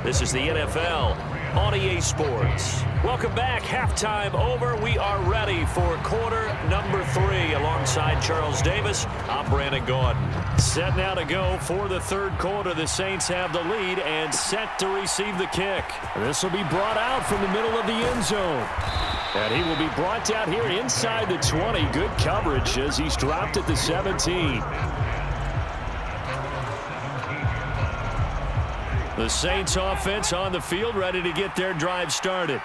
This is the NFL on EA Sports. Welcome back. Halftime over. We are ready for quarter number 3 alongside Charles Davis. I'm Brandon Gordon. Set now to go for the third quarter. The Saints have the lead and set to receive the kick. This will be brought out from the middle of the end zone. And he will be brought down here inside the 20. Good coverage as he's dropped at the 17. The Saints offense on the field, ready to get their drive started.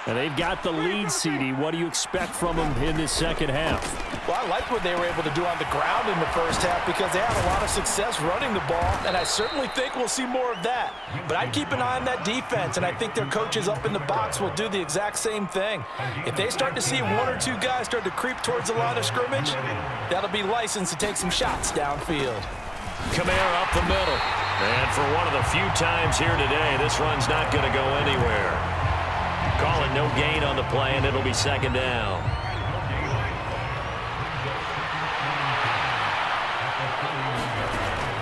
And they've got the lead, CD. What do you expect from them in this second half? Well, I like what they were able to do on the ground in the first half because they had a lot of success running the ball, and I certainly think we'll see more of that. But I'd keep an eye on that defense, and I think their coaches up in the box will do the exact same thing. If they start to see one or two guys start to creep towards the line of scrimmage, that'll be licensed to take some shots downfield. Kamara up the middle. And for one of the few times here today, this run's not going to go anywhere. Calling no gain on the play, and it'll be second down.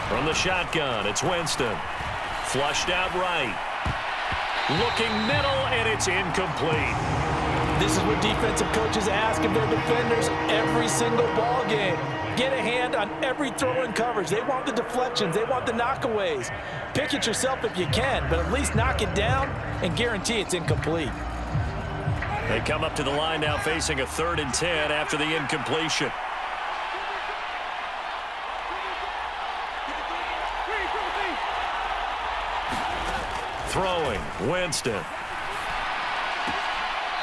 From the shotgun, it's Winston. Flushed out right. Looking middle, and it's incomplete. This is what defensive coaches ask of their defenders every single ball game. Get a hand on every throw in coverage. They want the deflections. They want the knockaways. Pick it yourself if you can, but at least knock it down and guarantee it's incomplete. They come up to the line now facing a 3rd and 10 after the incompletion. Throwing, Winston.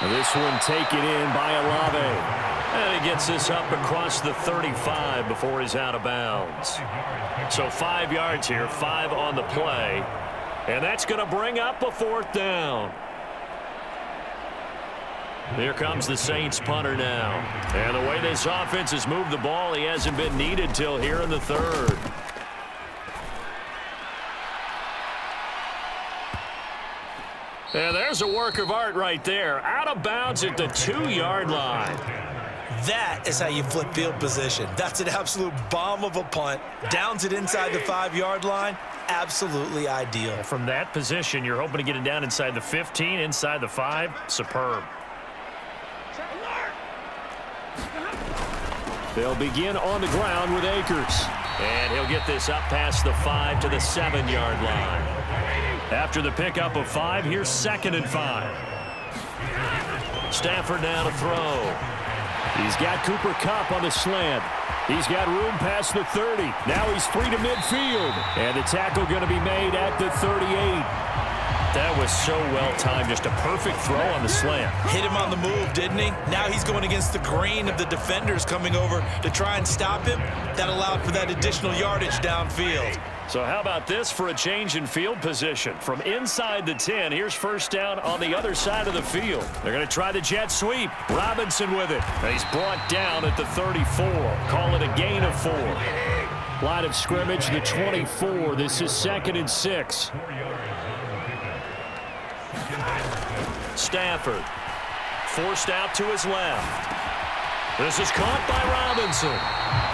This one taken in by Olave. And he gets this up across the 35 before he's out of bounds. So 5 yards here, 5 on the play. And that's going to bring up a 4th down. Here comes the Saints punter now. And the way this offense has moved the ball, he hasn't been needed till here in the 3rd. And there's a work of art right there. Out of bounds at the 2-yard line. That is how you flip field position. That's an absolute bomb of a punt. Downs it inside the 5-yard line. Absolutely ideal. From that position, you're hoping to get it down inside the 15, inside the 5. Superb. They'll begin on the ground with Akers. And he'll get this up past the 5 to the 7-yard line. After the pickup of 5, here's 2nd and 5. Stafford now to throw. He's got Cooper Kupp on the slant. He's got room past the 30. Now he's free to midfield. And the tackle going to be made at the 38. That was so well-timed. Just a perfect throw on the slant. Hit him on the move, didn't he? Now he's going against the grain of the defenders coming over to try and stop him. That allowed for that additional yardage downfield. So how about this for a change in field position? From inside the 10, here's 1st down on the other side of the field. They're going to try the jet sweep. Robinson with it. And he's brought down at the 34. Call it a gain of 4. Line of scrimmage, the 24. This is 2nd and 6. Stafford forced out to his left. This is caught by Robinson.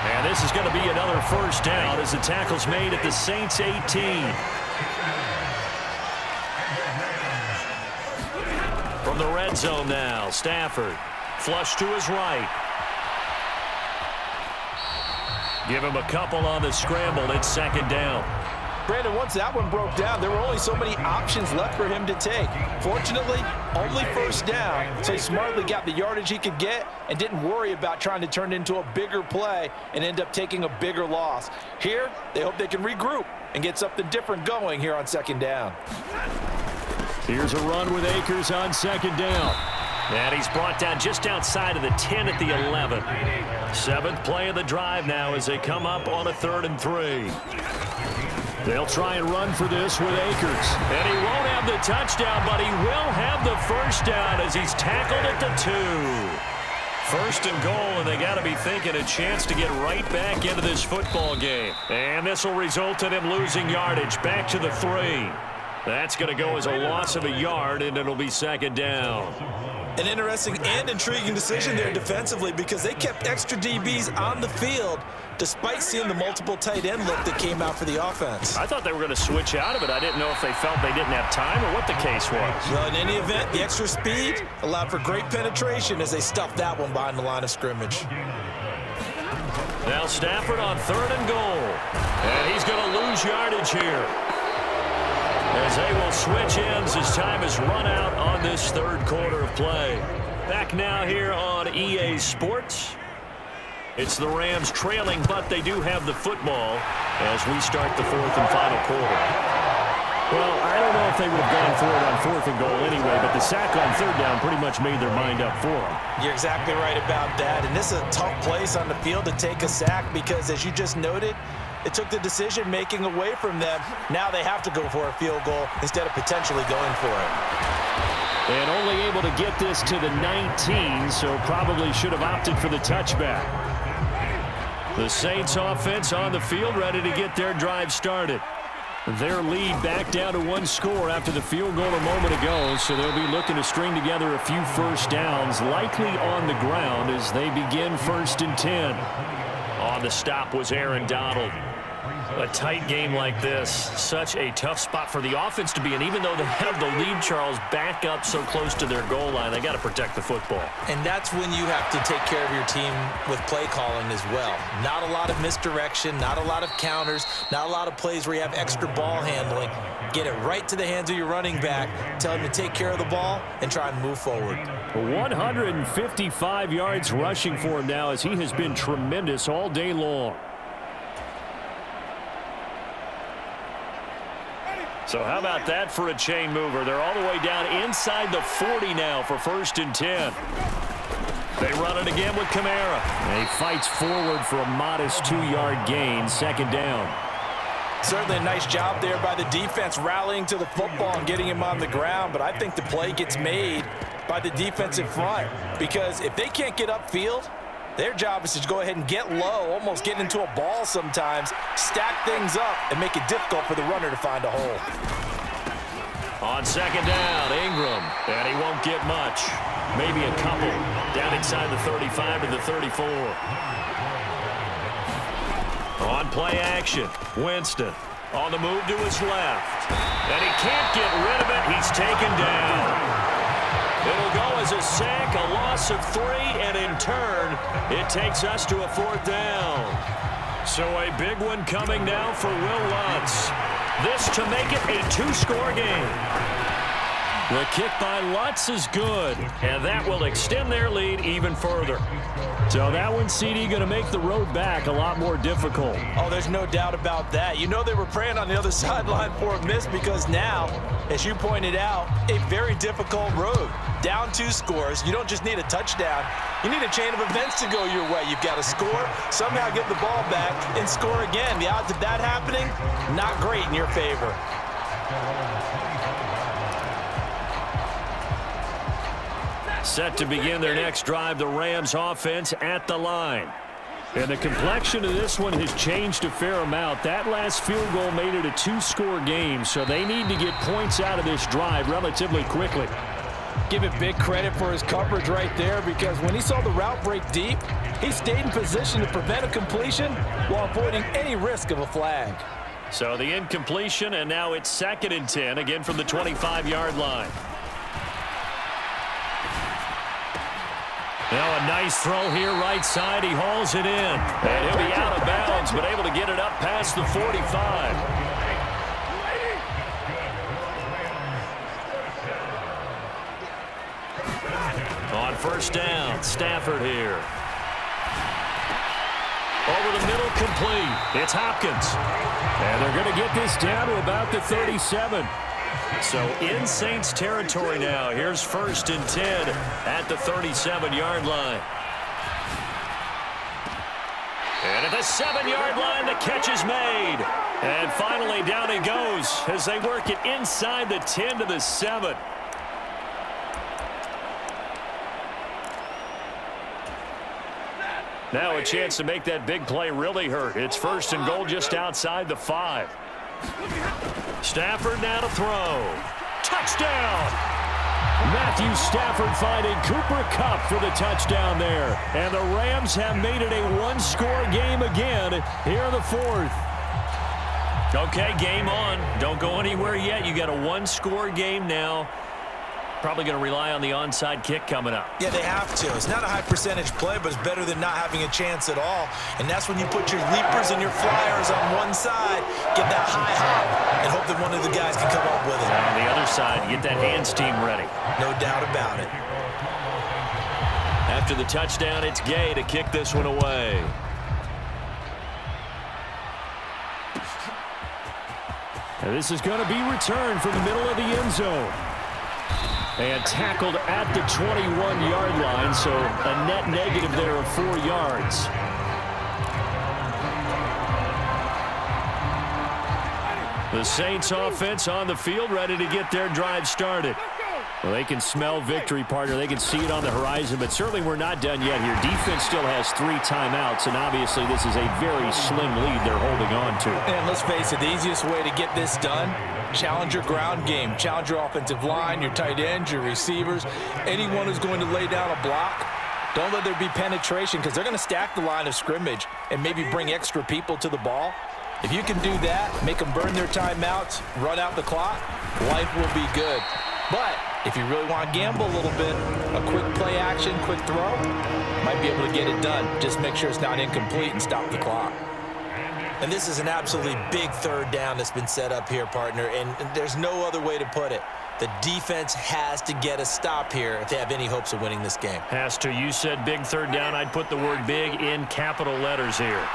And this is going to be another 1st down as the tackle's made at the Saints 18. From the red zone now, Stafford flush to his right. Give him a couple on the scramble. It's 2nd down. Brandon, once that one broke down, there were only so many options left for him to take. Fortunately, only 1st down, so he smartly got the yardage he could get and didn't worry about trying to turn it into a bigger play and end up taking a bigger loss. Here, they hope they can regroup and get something different going here on 2nd down. Here's a run with Akers on 2nd down. And he's brought down just outside of the 10 at the 11. 7th play of the drive now as they come up on a 3rd and 3. They'll try and run for this with Akers. And he won't have the touchdown, but he will have the 1st down as he's tackled at the 2. 1st and goal, and they got to be thinking a chance to get right back into this football game. And this will result in him losing yardage back to the 3. That's going to go as a loss of a yard, and it'll be 2nd down. An interesting and intriguing decision there defensively because they kept extra DBs on the field despite seeing the multiple tight end look that came out for the offense. I thought they were going to switch out of it. I didn't know if they felt they didn't have time or what the case was. Well, in any event, the extra speed allowed for great penetration as they stuffed that one behind the line of scrimmage. Now Stafford on 3rd and goal. And he's going to lose yardage here, as they will switch ends as time is run out on this 3rd quarter of play. Back now here on EA Sports. It's the Rams trailing, but they do have the football as we start the 4th and final quarter. Well, I don't know if they would have gone for it on 4th and goal anyway, but the sack on 3rd down pretty much made their mind up for them. You're exactly right about that, and this is a tough place on the field to take a sack because, as you just noted, it took the decision-making away from them. Now they have to go for a field goal instead of potentially going for it. And only able to get this to the 19, so probably should have opted for the touchback. The Saints offense on the field, ready to get their drive started. Their lead back down to 1 score after the field goal a moment ago, so they'll be looking to string together a few first downs, likely on the ground as they begin 1st and 10. On the stop was Aaron Donald. A tight game like this, such a tough spot for the offense to be in. Even though they have the lead, Charles, back up so close to their goal line, they got to protect the football. And that's when you have to take care of your team with play calling as well. Not a lot of misdirection, not a lot of counters, not a lot of plays where you have extra ball handling. Get it right to the hands of your running back, tell him to take care of the ball, and try and move forward. 155 yards rushing for him now as he has been tremendous all day long. So how about that for a chain mover? They're all the way down inside the 40 now for 1st and 10. They run it again with Kamara. And he fights forward for a modest 2-yard gain, 2nd down. Certainly a nice job there by the defense rallying to the football and getting him on the ground, but I think the play gets made by the defensive front because if they can't get upfield, their job is to go ahead and get low, almost get into a ball sometimes, stack things up, and make it difficult for the runner to find a hole. On 2nd down, Ingram, and he won't get much. Maybe a couple. Down inside the 35 to the 34. On play action, Winston on the move to his left. And he can't get rid of it. He's taken down. It'll go as a sack, a loss of 3, and in turn, it takes us to a 4th down. So a big one coming now for Will Lutz. This to make it a 2-score game. The kick by Lutz is good, and that will extend their lead even further. So that one, CD, going to make the road back a lot more difficult. Oh, there's no doubt about that. You know they were praying on the other sideline for a miss because now, as you pointed out, a very difficult road. Down 2 scores. You don't just need a touchdown. You need a chain of events to go your way. You've got to score, somehow get the ball back, and score again. The odds of that happening, not great in your favor. Set to begin their next drive, the Rams offense at the line. And the complexion of this one has changed a fair amount. That last field goal made it a 2-score game, so they need to get points out of this drive relatively quickly. Give it big credit for his coverage right there because when he saw the route break deep, he stayed in position to prevent a completion while avoiding any risk of a flag. So the incompletion, and now it's 2nd and 10, again from the 25-yard line. Now a nice throw here right side. He hauls it in. And he'll be out of bounds, but able to get it up past the 45. On 1st down, Stafford here. Over the middle, complete. It's Hopkins. And they're going to get this down to about the 37. So in Saints territory now. Here's 1st and 10 at the 37-yard line. And at the 7-yard line, the catch is made. And finally, down he goes as they work it inside the 10 to the 7. Now a chance to make that big play really hurt. It's 1st and goal just outside the 5. Stafford now to throw. Touchdown! Matthew Stafford finding Cooper Kupp for the touchdown there. And the Rams have made it a one-score game again here in the fourth. Okay, game on. Don't go anywhere yet. You got a one-score game now. Probably going to rely on the onside kick coming up. Yeah, they have to. It's not a high percentage play, but it's better than not having a chance at all. And that's when you put your leapers and your flyers on one side, get that high hop, and hope that one of the guys can come up with it. On the other side, get that hands team ready. No doubt about it. After the touchdown, it's Gay to kick this one away. And this is going to be returned from the middle of the end zone. And tackled at the 21-yard line, so a net negative there of 4 yards. The Saints offense on the field, ready to get their drive started. Well, they can smell victory, partner. They can see it on the horizon, but certainly we're not done yet here. Defense still has 3 timeouts, and obviously this is a very slim lead they're holding on to. And let's face it, the easiest way to get this done, challenge your ground game. Challenge your offensive line, your tight ends, your receivers, anyone who's going to lay down a block. Don't let there be penetration because they're going to stack the line of scrimmage and maybe bring extra people to the ball. If you can do that, make them burn their timeouts, run out the clock, life will be good. But if you really want to gamble a little bit, a quick play action, quick throw, might be able to get it done. Just make sure it's not incomplete and stop the clock. And this is an absolutely big third down that's been set up here, partner, and there's no other way to put it. The defense has to get a stop here if they have any hopes of winning this game. Has to. You said big third down. I'd put the word big in capital letters here.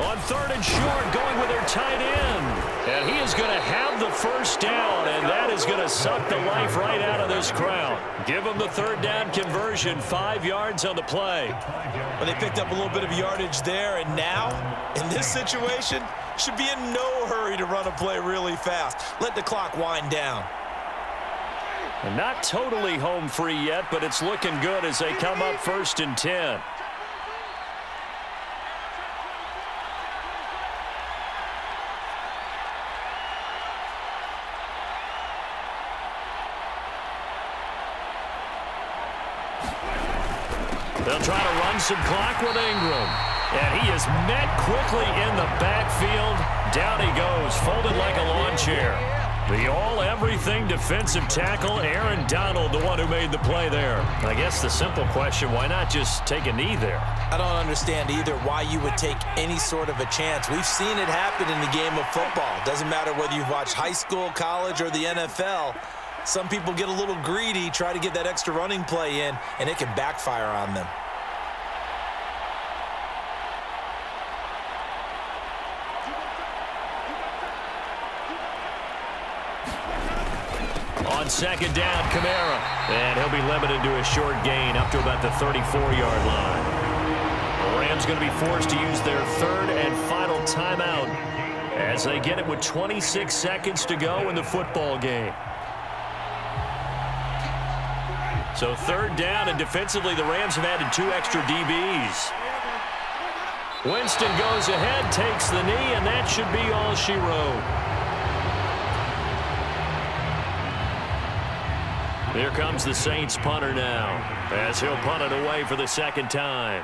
On third and short, going with their tight end. And he is going to have the first down, and that is going to suck the life right out of this crowd. Give them the third down conversion, 5 yards on the play. Well, they picked up a little bit of yardage there, and now, in this situation, should be in no hurry to run a play really fast. Let the clock wind down. And not totally home free yet, but it's looking good as they come up 1st and 10. They'll try to run some clock with Ingram. And he is met quickly in the backfield. Down he goes, folded like a lawn chair. The all-everything defensive tackle, Aaron Donald, the one who made the play there. I guess the simple question, why not just take a knee there? I don't understand either why you would take any sort of a chance. We've seen it happen in the game of football. Doesn't matter whether you've watched high school, college, or the NFL. Some people get a little greedy, try to get that extra running play in, and it can backfire on them. On second down, Kamara. And he'll be limited to a short gain up to about the 34-yard line. The Rams going to be forced to use their third and final timeout as they get it with 26 seconds to go in the football game. So third down, and defensively the Rams have added 2 extra DBs. Winston goes ahead, takes the knee, and that should be all she wrote. Here comes the Saints punter now, as he'll punt it away for the second time.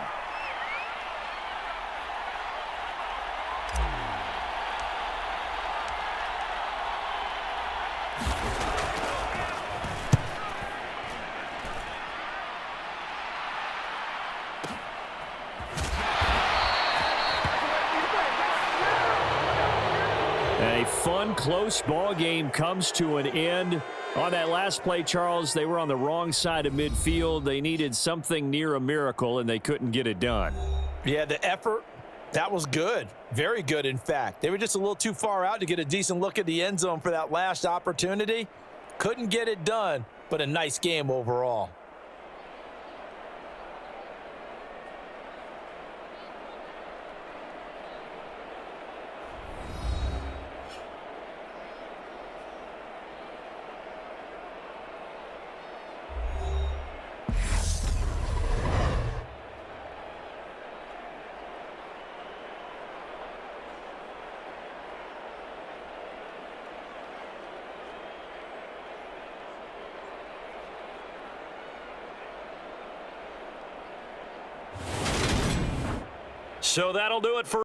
A fun, close ball game comes to an end. On that last play, Charles, they were on the wrong side of midfield. They needed something near a miracle, and they couldn't get it done. Yeah, the effort, that was good. Very good, in fact. They were just a little too far out to get a decent look at the end zone for that last opportunity. Couldn't get it done, but a nice game overall. So that'll do it for